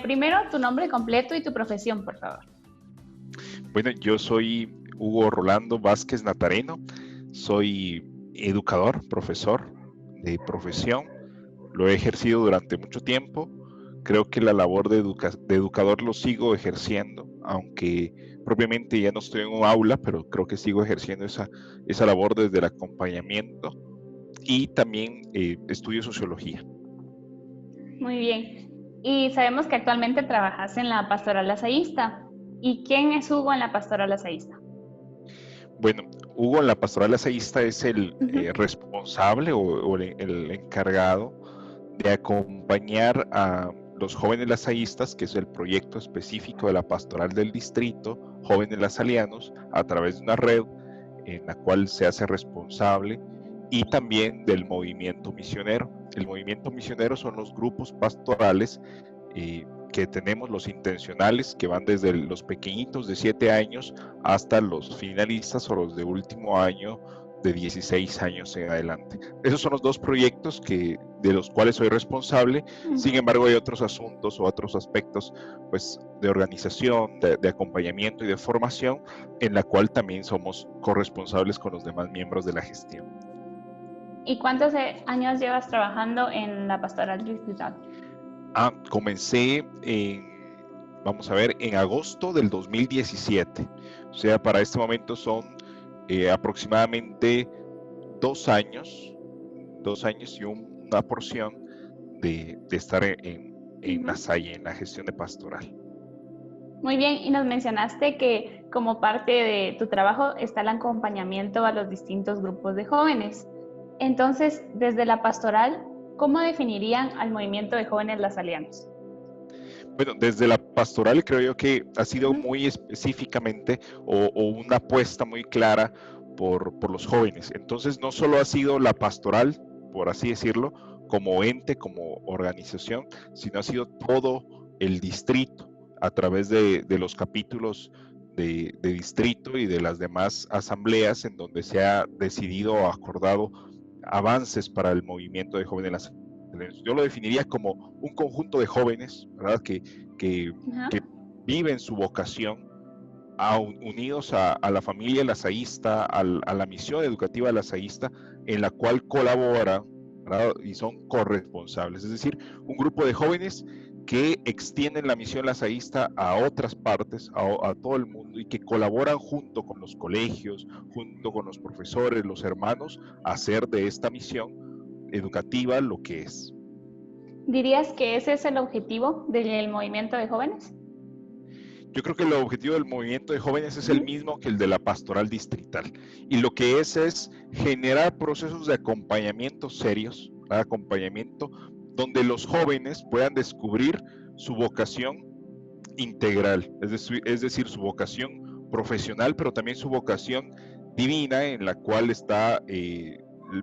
Primero, tu nombre completo y tu profesión, por favor. Bueno, yo soy Hugo Rolando Vázquez Natareno, soy educador, profesor de profesión, lo he ejercido durante mucho tiempo, creo que la labor de educador lo sigo ejerciendo, aunque propiamente ya no estoy en un aula, pero creo que sigo ejerciendo esa labor desde el acompañamiento y también estudio sociología. Muy bien. Y sabemos que actualmente trabajas en la Pastoral Lasalista. ¿Y quién es Hugo en la Pastoral Lasalista? Bueno, Hugo en la Pastoral Lasalista es el Ujú. responsable o el encargado de acompañar a los jóvenes lasallistas, que es el proyecto específico de la Pastoral del Distrito, Jóvenes Lasalianos, a través de una red en la cual se hace responsable, y también del movimiento misionero. El movimiento misionero son los grupos pastorales que tenemos, los intencionales, que van desde los pequeñitos de 7 años hasta los finalistas o los de último año de 16 años en adelante. Esos son los dos proyectos de los cuales soy responsable. Sin embargo, hay otros asuntos o otros aspectos pues, de organización, de acompañamiento y de formación, en la cual también somos corresponsables con los demás miembros de la gestión. ¿Y cuántos años llevas trabajando en la Pastoral Distrital? Comencé vamos a ver, en agosto del 2017. O sea, para este momento son aproximadamente 2 años y una porción de estar en la SAI, en la gestión de pastoral. Muy bien, y nos mencionaste que como parte de tu trabajo está el acompañamiento a los distintos grupos de jóvenes. Entonces, desde la pastoral, ¿cómo definirían al movimiento de jóvenes lasalianos? Bueno, desde la pastoral creo yo que ha sido muy específicamente o una apuesta muy clara por los jóvenes. Entonces, no solo ha sido la pastoral, por así decirlo, como ente, como organización, sino ha sido todo el distrito a través de los capítulos de distrito y de las demás asambleas en donde se ha decidido o acordado avances para el movimiento de jóvenes. Yo lo definiría como un conjunto de jóvenes, ¿verdad? Que viven su vocación unidos a la familia lasaísta, a la misión educativa lasaísta, en la cual colaboran, ¿verdad? Y son corresponsables. Es decir, un grupo de jóvenes que extienden la misión lasaísta a otras partes, a todo el mundo, y que colaboran junto con los colegios, junto con los profesores, los hermanos, a hacer de esta misión educativa lo que es. ¿Dirías que ese es el objetivo del movimiento de jóvenes? Yo creo que el objetivo del movimiento de jóvenes es el mismo que el de la pastoral distrital. Y lo que es generar procesos de acompañamiento serios, de acompañamiento donde los jóvenes puedan descubrir su vocación integral, es decir, su vocación profesional, pero también su vocación divina, en la cual está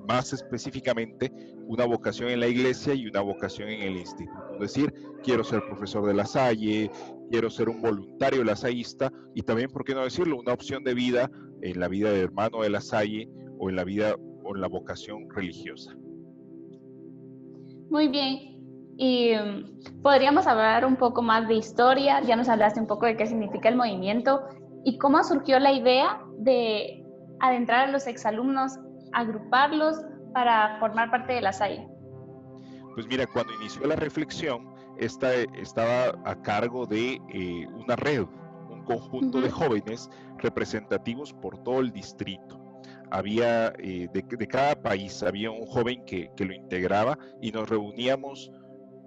más específicamente una vocación en la iglesia y una vocación en el instituto. Es decir, quiero ser profesor de La Salle, quiero ser un voluntario lasaísta y también, ¿por qué no decirlo?, una opción de vida en la vida de hermano de La Salle o en la vida o en la vocación religiosa. Muy bien. Y podríamos hablar un poco más de historia. Ya nos hablaste un poco de qué significa el movimiento y cómo surgió la idea de adentrar a los exalumnos, agruparlos para formar parte de la SAI. Pues mira, cuando inició la reflexión, esta estaba a cargo de una red, un conjunto de jóvenes representativos por todo el distrito. Había de cada país, había un joven que lo integraba y nos reuníamos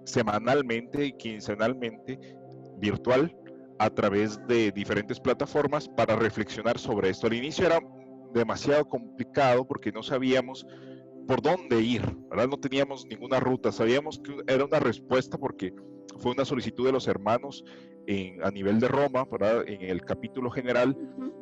semanalmente y quincenalmente, virtual, a través de diferentes plataformas para reflexionar sobre esto. Al inicio era demasiado complicado porque no sabíamos por dónde ir, ¿verdad? No teníamos ninguna ruta, sabíamos que era una respuesta porque fue una solicitud de los hermanos a nivel de Roma, ¿verdad? En el capítulo general,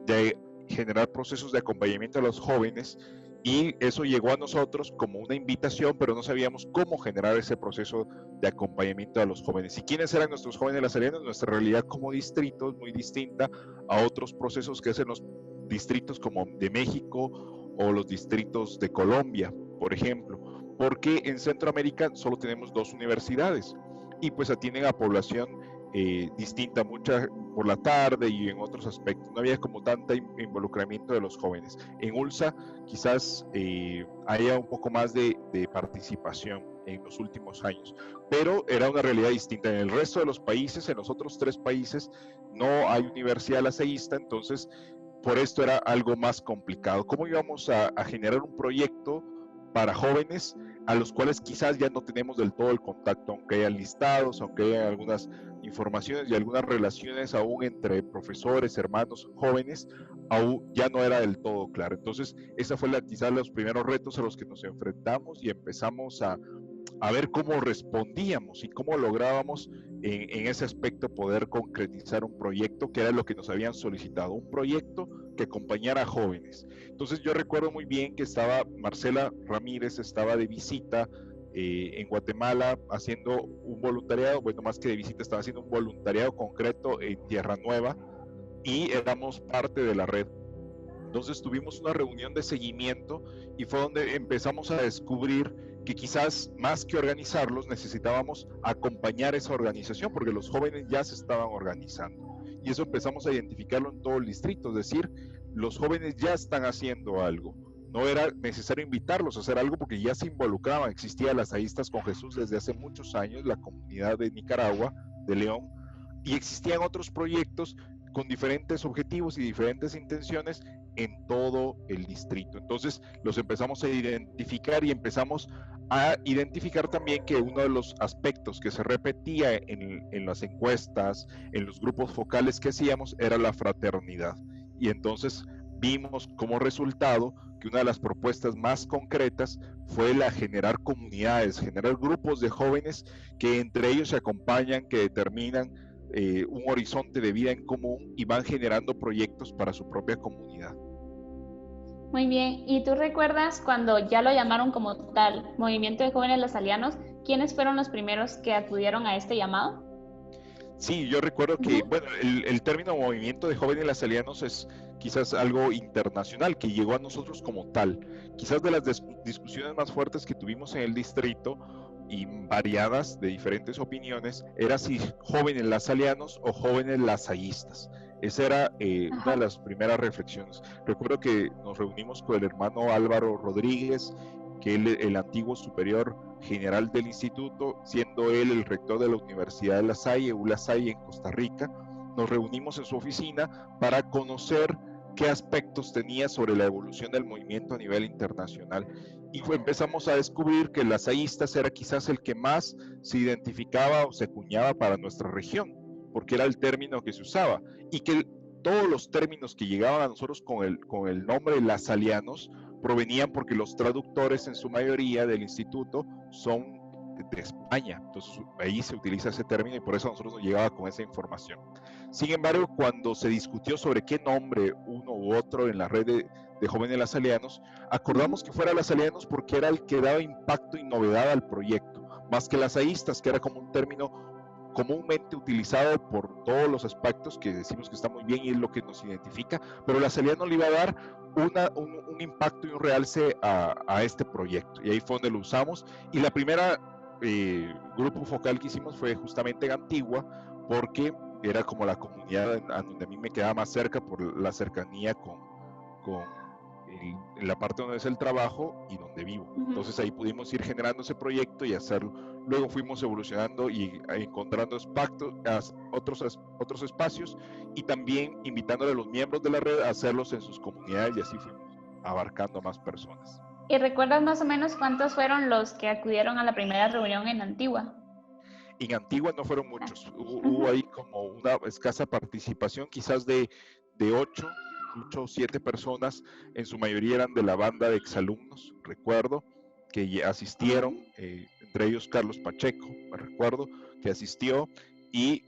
de generar procesos de acompañamiento a los jóvenes, y eso llegó a nosotros como una invitación, pero no sabíamos cómo generar ese proceso de acompañamiento a los jóvenes. ¿Y quiénes eran nuestros jóvenes lasalianos? Nuestra realidad como distrito es muy distinta a otros procesos que hacen los distritos como de México o los distritos de Colombia, por ejemplo, porque en Centroamérica solo tenemos 2 universidades y pues atienden a población distinta, mucha por la tarde y en otros aspectos. No había como tanta involucramiento de los jóvenes. En ULSA quizás haya un poco más de participación en los últimos años, pero era una realidad distinta. En el resto de los países, en los otros 3 países, no hay universidad lasalista, entonces por esto era algo más complicado. ¿Cómo íbamos a generar un proyecto para jóvenes a los cuales quizás ya no tenemos del todo el contacto, aunque haya listados, aunque haya algunas informaciones y algunas relaciones aún entre profesores, hermanos, jóvenes, aún ya no era del todo claro? Entonces, esa fue quizás los primeros retos a los que nos enfrentamos y empezamos a ver cómo respondíamos y cómo lográbamos en ese aspecto poder concretizar un proyecto que era lo que nos habían solicitado, un proyecto que acompañara a jóvenes. Entonces yo recuerdo muy bien que estaba Marcela Ramírez, estaba de visita en Guatemala haciendo un voluntariado, bueno, más que de visita, estaba haciendo un voluntariado concreto en Tierra Nueva y éramos parte de la red. Entonces tuvimos una reunión de seguimiento y fue donde empezamos a descubrir que quizás más que organizarlos necesitábamos acompañar esa organización porque los jóvenes ya se estaban organizando. Y eso empezamos a identificarlo en todo el distrito, es decir, los jóvenes ya están haciendo algo. No era necesario invitarlos a hacer algo porque ya se involucraban. Existía Lasallistas con Jesús desde hace muchos años, la comunidad de Nicaragua, de León, y existían otros proyectos con diferentes objetivos y diferentes intenciones en todo el distrito. Entonces los empezamos a identificar y empezamos a identificar también que uno de los aspectos que se repetía en las encuestas, en los grupos focales que hacíamos, era la fraternidad. Y entonces vimos como resultado que una de las propuestas más concretas fue la generar comunidades, generar grupos de jóvenes que entre ellos se acompañan, que determinan un horizonte de vida en común y van generando proyectos para su propia comunidad. Muy bien, ¿y tú recuerdas cuando ya lo llamaron como tal, Movimiento de Jóvenes Lasalianos, quiénes fueron los primeros que acudieron a este llamado? Sí, yo recuerdo que, bueno, el término Movimiento de Jóvenes Lasalianos es quizás algo internacional que llegó a nosotros como tal. Quizás de las discusiones más fuertes que tuvimos en el distrito y variadas de diferentes opiniones era si jóvenes lasalianos o jóvenes lasallistas. Esa era una de las primeras reflexiones. Recuerdo que nos reunimos con el hermano Álvaro Rodríguez, que es el antiguo superior general del instituto, siendo él el rector de la Universidad de La Salle, ULASAIE en Costa Rica. Nos reunimos en su oficina para conocer qué aspectos tenía sobre la evolución del movimiento a nivel internacional. Y empezamos a descubrir que las lasallistas era quizás el que más se identificaba o se acuñaba para nuestra región, porque era el término que se usaba, y que todos los términos que llegaban a nosotros con el nombre lasalianos provenían porque los traductores en su mayoría del instituto son de España, entonces ahí se utiliza ese término y por eso a nosotros nos llegaba con esa información. Sin embargo, cuando se discutió sobre qué nombre uno u otro en la red de jóvenes lasalianos, acordamos que fuera lasalianos porque era el que daba impacto y novedad al proyecto, más que lasallistas, que era como un término comúnmente utilizado por todos los aspectos que decimos que está muy bien y es lo que nos identifica, pero lasaliano le iba a dar un impacto y un realce a este proyecto, y ahí fue donde lo usamos. Y la primera grupo focal que hicimos fue justamente en Antigua, porque era como la comunidad a donde a mí me quedaba más cerca por la cercanía con la parte donde es el trabajo y donde vivo. Entonces ahí pudimos ir generando ese proyecto y hacerlo. Luego fuimos evolucionando y encontrando otros espacios y también invitándole a los miembros de la red a hacerlos en sus comunidades, y así fuimos abarcando a más personas. ¿Y recuerdas más o menos cuántos fueron los que acudieron a la primera reunión en Antigua? En Antigua no fueron muchos, hubo ahí como una escasa participación, quizás de 8 o 7 personas, en su mayoría eran de la banda de exalumnos, recuerdo, que asistieron, entre ellos Carlos Pacheco, me recuerdo, que asistió, y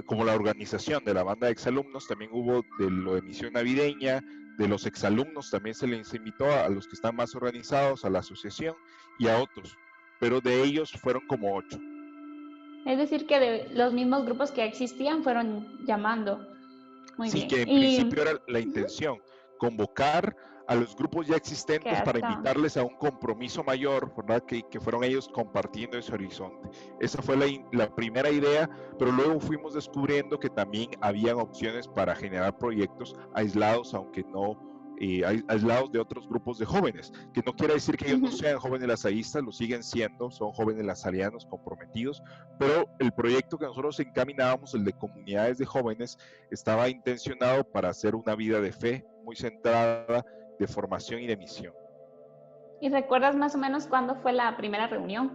como la organización de la banda de exalumnos, también hubo de la emisión navideña, de los exalumnos también se les invitó a los que están más organizados, a la asociación y a otros, pero de ellos fueron como 8. Es decir, que de los mismos grupos que existían fueron llamando. Muy sí, bien. que en principio era la intención, convocar a los grupos ya que existentes para hasta... invitarles a un compromiso mayor, ¿verdad? Que fueron ellos compartiendo ese horizonte. Esa fue la primera idea, pero luego fuimos descubriendo que también habían opciones para generar proyectos aislados, aunque no aislados de otros grupos de jóvenes, que no quiere decir que ellos no sean jóvenes lasallistas, lo siguen siendo, son jóvenes lasalianos comprometidos, pero el proyecto que nosotros encaminábamos, el de comunidades de jóvenes, estaba intencionado para hacer una vida de fe muy centrada, de formación y de misión. ¿Y recuerdas más o menos cuándo fue la primera reunión?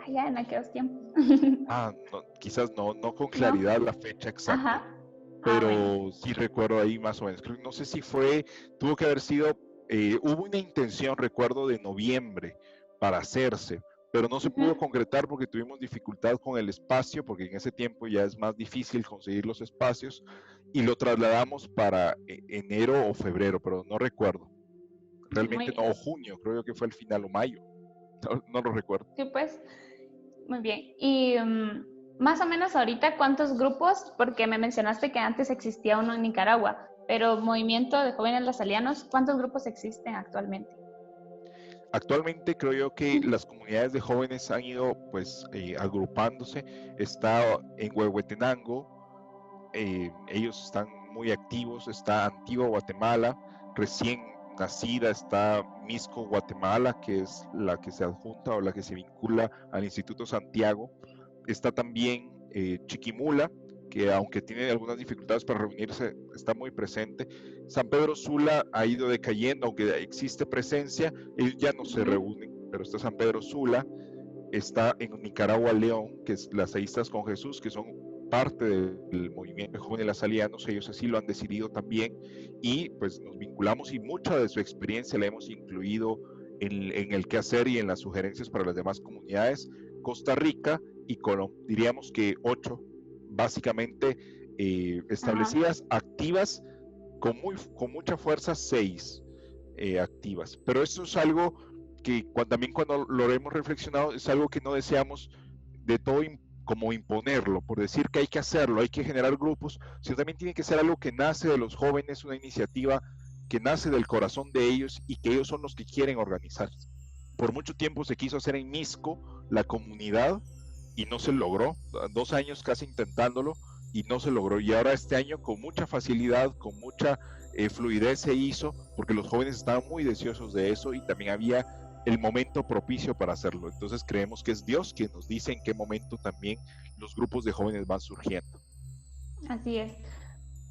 Allá en aquellos tiempos. No, quizás no con ¿No? claridad la fecha exacta, Ajá. Ah, bueno. pero sí recuerdo ahí más o menos. No sé si tuvo que haber sido, hubo una intención, recuerdo, de noviembre para hacerse, pero no se pudo concretar porque tuvimos dificultad con el espacio, porque en ese tiempo ya es más difícil conseguir los espacios, y lo trasladamos para enero o febrero, pero no recuerdo. Realmente Muy, no, o junio, creo que fue el final, o mayo, no lo recuerdo. sí, pues, muy bien. Y más o menos ahorita, ¿cuántos grupos? Porque me mencionaste que antes existía uno en Nicaragua, pero Movimiento de Jóvenes Lasalianos, ¿cuántos grupos existen actualmente? Actualmente creo yo que las comunidades de jóvenes han ido pues agrupándose. Está en Huehuetenango, ellos están muy activos. Está Antigua Guatemala, recién nacida está Misco Guatemala, que es la que se adjunta o la que se vincula al Instituto Santiago. Está también Chiquimula, que aunque tiene algunas dificultades para reunirse, está muy presente. San Pedro Sula ha ido decayendo, aunque existe presencia, ellos ya no se reúnen, pero está San Pedro Sula. Está en Nicaragua León, que es las Lasallistas con Jesús, que son parte del movimiento de jóvenes lasalianos, ellos así lo han decidido también, y pues nos vinculamos y mucha de su experiencia la hemos incluido en el quehacer y en las sugerencias para las demás comunidades. Costa Rica y Colombia, diríamos que 8, básicamente establecidas, activas, con mucha fuerza 6 activas, pero eso es algo que también cuando lo hemos reflexionado es algo que no deseamos de todo como imponerlo, por decir que hay que hacerlo, hay que generar grupos, sino también tiene que ser algo que nace de los jóvenes, una iniciativa que nace del corazón de ellos y que ellos son los que quieren organizar. Por mucho tiempo se quiso hacer en Misco la comunidad y no se logró, 2 años casi intentándolo y no se logró, y ahora este año con mucha facilidad, con mucha fluidez se hizo, porque los jóvenes estaban muy deseosos de eso y también había el momento propicio para hacerlo. Entonces creemos que es Dios quien nos dice en qué momento también los grupos de jóvenes van surgiendo. Así es.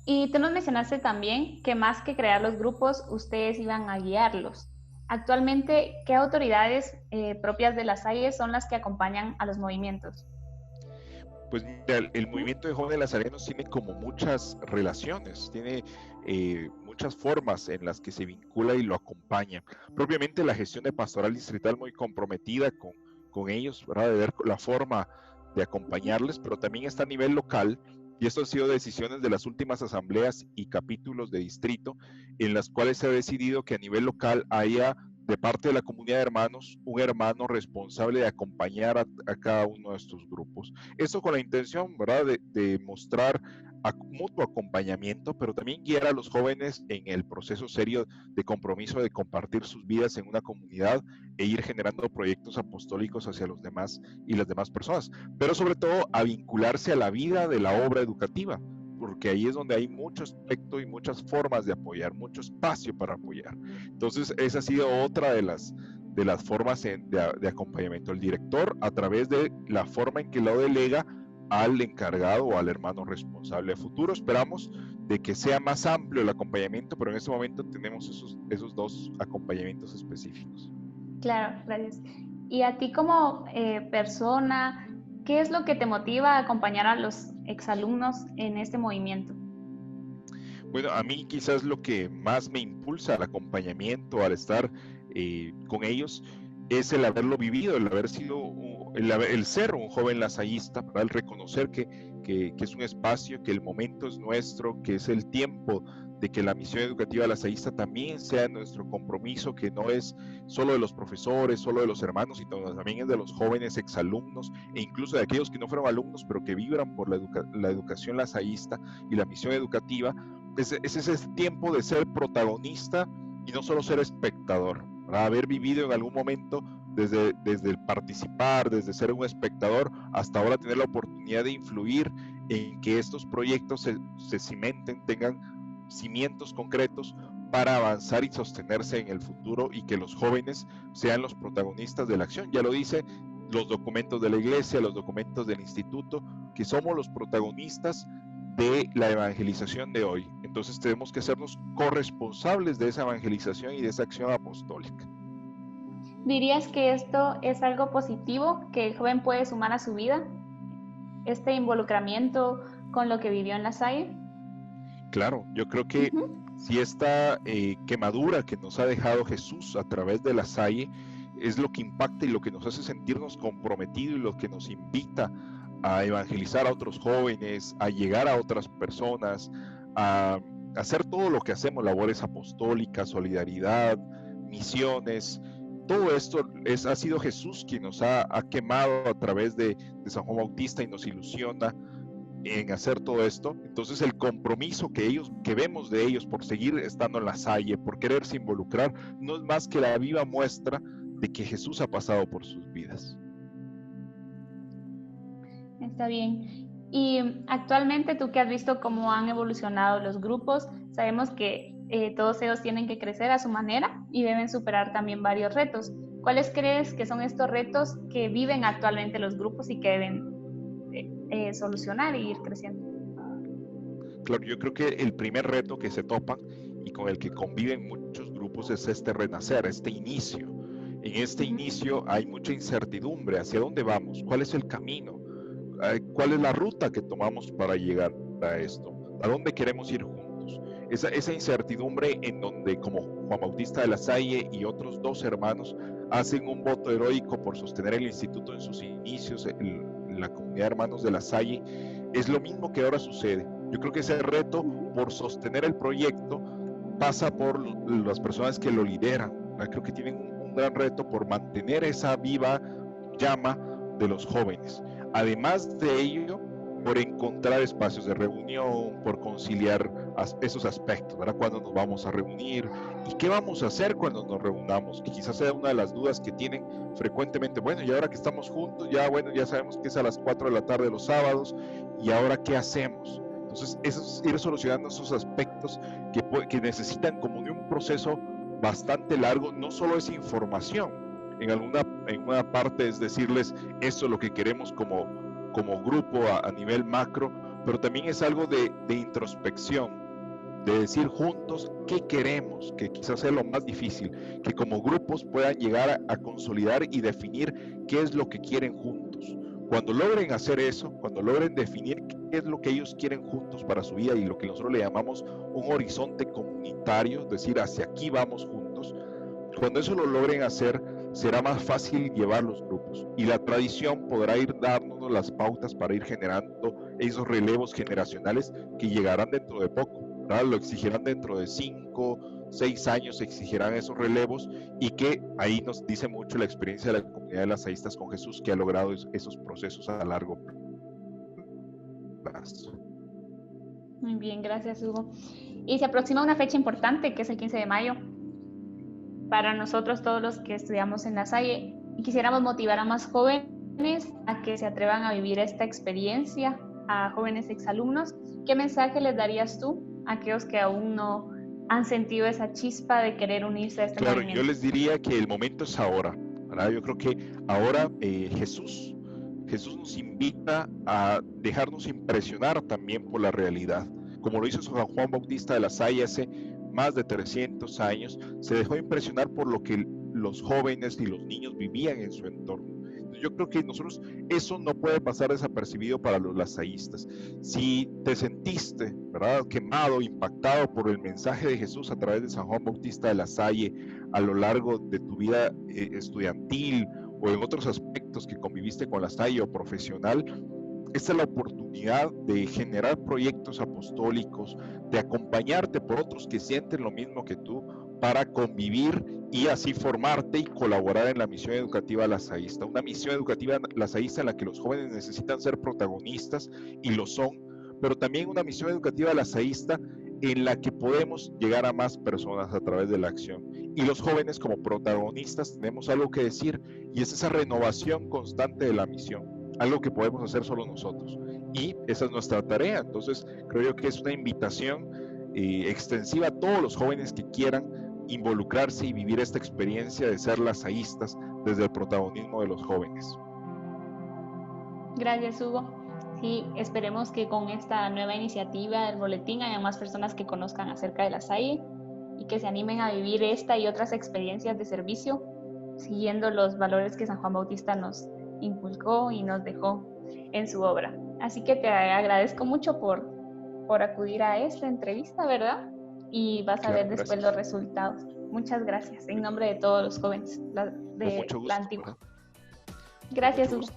Y tú nos mencionaste también que más que crear los grupos, ustedes iban a guiarlos. Actualmente, ¿qué autoridades propias de las AIES son las que acompañan a los movimientos? Pues mira, el movimiento de jóvenes lazarenos tiene como muchas relaciones, tiene muchas formas en las que se vincula y lo acompaña. Propiamente la gestión de pastoral distrital muy comprometida con ellos, ¿verdad? De ver la forma de acompañarles, pero también está a nivel local, y esto ha sido decisiones de las últimas asambleas y capítulos de distrito, en las cuales se ha decidido que a nivel local haya de parte de la comunidad de hermanos, un hermano responsable de acompañar a cada uno de estos grupos. Eso con la intención, ¿verdad?, de mostrar mutuo acompañamiento, pero también guiar a los jóvenes en el proceso serio de compromiso de compartir sus vidas en una comunidad e ir generando proyectos apostólicos hacia los demás y las demás personas, pero sobre todo a vincularse a la vida de la obra educativa, porque ahí es donde hay mucho aspecto y muchas formas de apoyar, mucho espacio para apoyar. Entonces, esa ha sido otra de las formas de acompañamiento. El director, a través de la forma en que lo delega al encargado o al hermano responsable. A futuro esperamos de que sea más amplio el acompañamiento, pero en este momento tenemos esos 2 acompañamientos específicos. Claro, gracias. Y a ti como persona, ¿qué es lo que te motiva a acompañar a los exalumnos en este movimiento? Bueno, a mí quizás lo que más me impulsa al acompañamiento, al estar con ellos, es el haberlo vivido, el haber sido, el ser un joven lasallista, el reconocer que es un espacio, que el momento es nuestro, que es el tiempo de que la misión educativa lasallista también sea nuestro compromiso, que no es solo de los profesores, solo de los hermanos, sino también es de los jóvenes exalumnos e incluso de aquellos que no fueron alumnos, pero que vibran por la educación lasallista y la misión educativa. Es ese tiempo de ser protagonista y no solo ser espectador, ¿verdad? Haber vivido en algún momento desde el participar, desde ser un espectador, hasta ahora tener la oportunidad de influir en que estos proyectos se cimenten, tengan cimientos concretos para avanzar y sostenerse en el futuro, y que los jóvenes sean los protagonistas de la acción. Ya lo dice los documentos de la iglesia, los documentos del instituto, que somos los protagonistas de la evangelización de hoy. Entonces tenemos que hacernos corresponsables de esa evangelización y de esa acción apostólica. ¿Dirías que esto es algo positivo que el joven puede sumar a su vida? ¿Este involucramiento con lo que vivió en La Salle? Claro, yo creo que si esta quemadura que nos ha dejado Jesús a través de La Salle es lo que impacta y lo que nos hace sentirnos comprometidos y lo que nos invita a evangelizar a otros jóvenes, a llegar a otras personas, a hacer todo lo que hacemos, labores apostólicas, solidaridad, misiones. Todo esto ha sido Jesús quien nos ha quemado a través de San Juan Bautista y nos ilusiona en hacer todo esto. Entonces el compromiso que vemos de ellos por seguir estando en La Salle, por quererse involucrar, no es más que la viva muestra de que Jesús ha pasado por sus vidas. Está bien. Y actualmente, tú que has visto cómo han evolucionado los grupos, sabemos que todos ellos tienen que crecer a su manera y deben superar también varios retos. ¿Cuáles crees que son estos retos que viven actualmente los grupos y que deben solucionar e ir creciendo? Claro, yo creo que el primer reto que se topan y con el que conviven muchos grupos es este renacer, este inicio. En este inicio hay mucha incertidumbre. ¿Hacia dónde vamos? ¿Cuál es el camino? ¿Cuál es la ruta que tomamos para llegar a esto? ¿A dónde queremos ir juntos? Esa incertidumbre en donde, como Juan Bautista de La Salle y otros dos hermanos hacen un voto heroico por sostener el instituto en sus inicios, la comunidad de hermanos de La Salle, es lo mismo que ahora sucede. Yo creo que ese reto por sostener el proyecto pasa por las personas que lo lideran. Creo que tienen un gran reto por mantener esa viva llama de los jóvenes. Además de ello, por encontrar espacios de reunión, por conciliar esos aspectos, ¿verdad? ¿Cuándo nos vamos a reunir? ¿Y qué vamos a hacer cuando nos reunamos? Que quizás sea una de las dudas que tienen frecuentemente. Bueno, y ahora que estamos juntos, ya sabemos que es a las 4 de la tarde los sábados, ¿y ahora qué hacemos? Entonces, ir solucionando esos aspectos que necesitan como de un proceso bastante largo. No solo es información, en una parte es decirles esto es lo que queremos como grupo a nivel macro, pero también es algo de introspección, de decir juntos qué queremos, que quizás sea lo más difícil, que como grupos puedan llegar a consolidar y definir qué es lo que quieren juntos. Cuando logren hacer eso, cuando logren definir qué es lo que ellos quieren juntos para su vida y lo que nosotros le llamamos un horizonte comunitario, es decir, hacia aquí vamos juntos, cuando eso lo logren hacer, será más fácil llevar los grupos y la tradición podrá ir dándonos las pautas para ir generando esos relevos generacionales que llegarán dentro de poco, ¿verdad? Lo exigirán dentro de 5, 6 años, exigirán esos relevos, y que ahí nos dice mucho la experiencia de la comunidad de lasaístas con Jesús, que ha logrado esos procesos a largo plazo. Muy bien, gracias, Hugo. Y se aproxima una fecha importante, que es el 15 de mayo. Para nosotros, todos los que estudiamos en La Salle, y quisiéramos motivar a más jóvenes a que se atrevan a vivir esta experiencia, a jóvenes exalumnos. ¿Qué mensaje les darías tú a aquellos que aún no han sentido esa chispa de querer unirse a este movimiento? Claro, yo les diría que el momento es ahora, ¿verdad? Yo creo que ahora Jesús nos invita a dejarnos impresionar también por la realidad. Como lo hizo San Juan Bautista de La Salle hace más de 300 años, se dejó impresionar por lo que los jóvenes y los niños vivían en su entorno. Yo creo que nosotros, eso no puede pasar desapercibido para los lasaístas. Si te sentiste, ¿verdad?, quemado, impactado por el mensaje de Jesús a través de San Juan Bautista de La Salle a lo largo de tu vida estudiantil o en otros aspectos que conviviste con La Salle o profesional, esta es la oportunidad de generar proyectos apostólicos, de acompañarte por otros que sienten lo mismo que tú, para convivir y así formarte y colaborar en la misión educativa lasaísta. Una misión educativa lasaísta en la que los jóvenes necesitan ser protagonistas y lo son, pero también una misión educativa lasaísta en la que podemos llegar a más personas a través de la acción. Y los jóvenes como protagonistas tenemos algo que decir, y es esa renovación constante de la misión, algo que podemos hacer solo nosotros. Y esa es nuestra tarea. Entonces creo yo que es una invitación extensiva a todos los jóvenes que quieran involucrarse y vivir esta experiencia de ser lasaístas desde el protagonismo de los jóvenes. Gracias, Hugo. Sí, esperemos que con esta nueva iniciativa del boletín haya más personas que conozcan acerca de la SAI y que se animen a vivir esta y otras experiencias de servicio, siguiendo los valores que San Juan Bautista nos inculcó y nos dejó en su obra. Así que te agradezco mucho por acudir a esta entrevista, ¿verdad? Y vas a ver después los resultados. Muchas gracias, en nombre de todos los jóvenes de la Antigua. Gracias, Hugo.